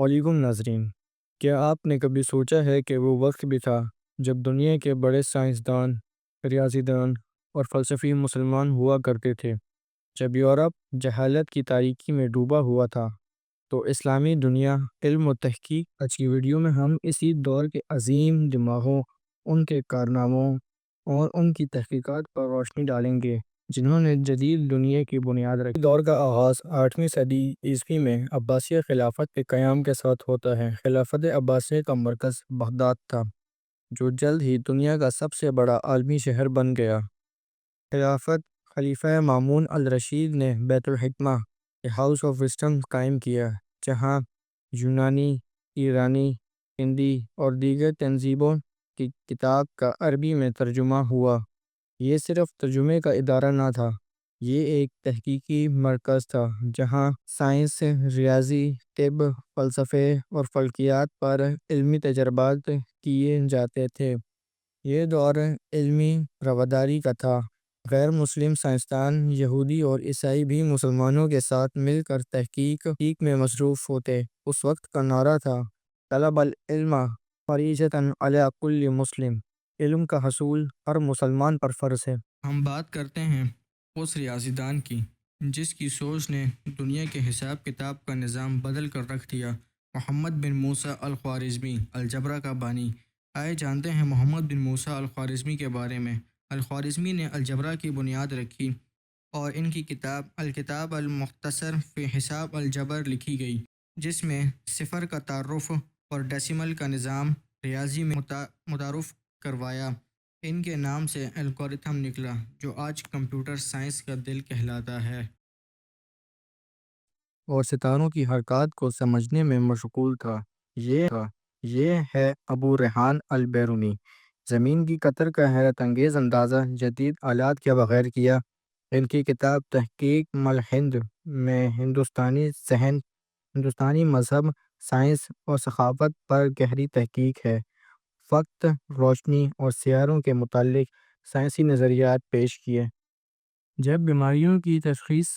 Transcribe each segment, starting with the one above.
وعلیکم ناظرین، کیا آپ نے کبھی سوچا ہے کہ وہ وقت بھی تھا جب دنیا کے بڑے سائنسدان، ریاضی دان اور فلسفی مسلمان ہوا کرتے تھے؟ جب یورپ جہالت کی تاریکی میں ڈوبا ہوا تھا تو اسلامی دنیا علم و تحقیق آج کی ویڈیو میں ہم اسی دور کے عظیم دماغوں، ان کے کارناموں اور ان کی تحقیقات پر روشنی ڈالیں گے جنہوں نے جدید دنیا کی بنیاد رکھی۔ دور کا آغاز 8ویں صدی عیسوی میں عباسیہ خلافت کے قیام کے ساتھ ہوتا ہے۔ خلافت عباسیہ کا مرکز بغداد تھا، جو جلد ہی دنیا کا سب سے بڑا عالمی شہر بن گیا۔ خلافت خلیفہ مامون الرشید نے بیت الحکمہ ہاؤس آف وزڈم قائم کیا، جہاں یونانی، ایرانی، ہندی اور دیگر تہذیبوں کی کتاب کا عربی میں ترجمہ ہوا۔ یہ صرف ترجمے کا ادارہ نہ تھا، یہ ایک تحقیقی مرکز تھا جہاں سائنس، ریاضی، طب، فلسفے اور فلکیات پر علمی تجربات کیے جاتے تھے۔ یہ دور علمی رواداری کا تھا۔ غیر مسلم سائنسدان، یہودی اور عیسائی بھی مسلمانوں کے ساتھ مل کر تحقیق میں مصروف ہوتے۔ اس وقت کا نعرہ تھا طلب العلم فریضۃ علی کل مسلم، علم کا حصول ہر مسلمان پر فرض ہے۔ ہم بات کرتے ہیں اس ریاضی دان کی جس کی سوچ نے دنیا کے حساب کتاب کا نظام بدل کر رکھ دیا، محمد بن موسیٰ الخوارزمی، الجبرا کا بانی۔ آئے جانتے ہیں محمد بن موسیٰ الخوارزمی کے بارے میں۔ الخوارزمی نے الجبرا کی بنیاد رکھی اور ان کی کتاب الکتاب المختصر فی حساب الجبر لکھی گئی، جس میں صفر کا تعارف اور ڈیسیمل کا نظام ریاضی میں متعارف کروایا۔ ان کے نام سے الگورتھم نکلا جو آج کمپیوٹر سائنس کا دل کہلاتا ہے، اور ستاروں کی حرکات کو سمجھنے میں مشغول تھا۔ یہ ہے ابو ریحان البیرونی۔ زمین کی قطر کا حیرت انگیز اندازہ جدید آلات کے بغیر کیا۔ ان کی کتاب تحقیق الہند میں ہندوستانی ذہن، ہندوستانی مذہب، سائنس اور ثقافت پر گہری تحقیق ہے۔ وقت، روشنی اور سیاروں کے متعلق سائنسی نظریات پیش کیے۔ جب بیماریوں کی تشخیص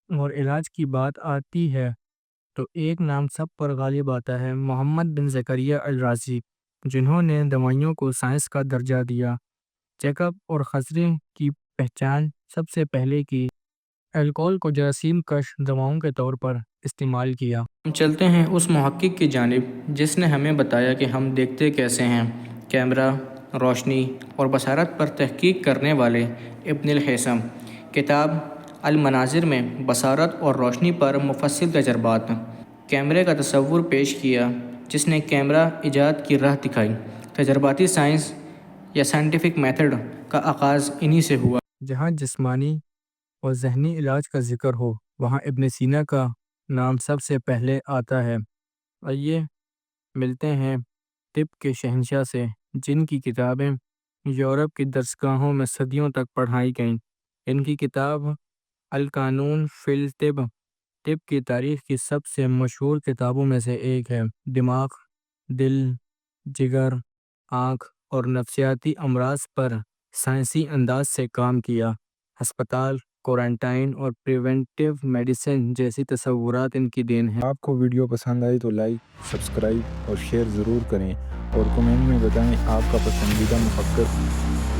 اور علاج کی بات آتی ہے تو ایک نام سب پر غالب آتا ہے، محمد بن زکریا الرازی، جنہوں نے دوائیوں کو سائنس کا درجہ دیا۔ چیک اپ اور خطرے کی پہچان سب سے پہلے کی۔ الکحل کو جراثیم کش دواؤں کے طور پر استعمال کیا۔ ہم چلتے ہیں اس محقق کی جانب جس نے ہمیں بتایا کہ ہم دیکھتے کیسے ہیں۔ کیمرہ، روشنی اور بصارت پر تحقیق کرنے والے ابن الہیثم، کتاب المناظر میں بصارت اور روشنی پر مفصل تجربات۔ کیمرے کا تصور پیش کیا جس نے کیمرہ ایجاد کی راہ دکھائی۔ تجرباتی سائنس یا سائنٹیفک میتھڈ کا آغاز انہی سے ہوا۔ جہاں جسمانی اور ذہنی علاج کا ذکر ہو وہاں ابن سینا کا نام سب سے پہلے آتا ہے۔ آئیے ملتے ہیں طب کے شہنشاہ سے، جن کی کتابیں یورپ کی درسگاہوں میں صدیوں تک پڑھائی گئیں۔ ان کی کتاب القانون فی الطب طب کی تاریخ کی سب سے مشہور کتابوں میں سے ایک ہے۔ دماغ، دل، جگر، آنکھ اور نفسیاتی امراض پر سائنسی انداز سے کام کیا۔ ہسپتال، کوارنٹائن اور پریونٹیو میڈیسن جیسی تصورات ان کی دین ہیں۔ آپ کو ویڈیو پسند آئی تو لائک، سبسکرائب اور شیئر ضرور کریں، اور کمنٹ میں بتائیں آپ کا پسندیدہ مفکر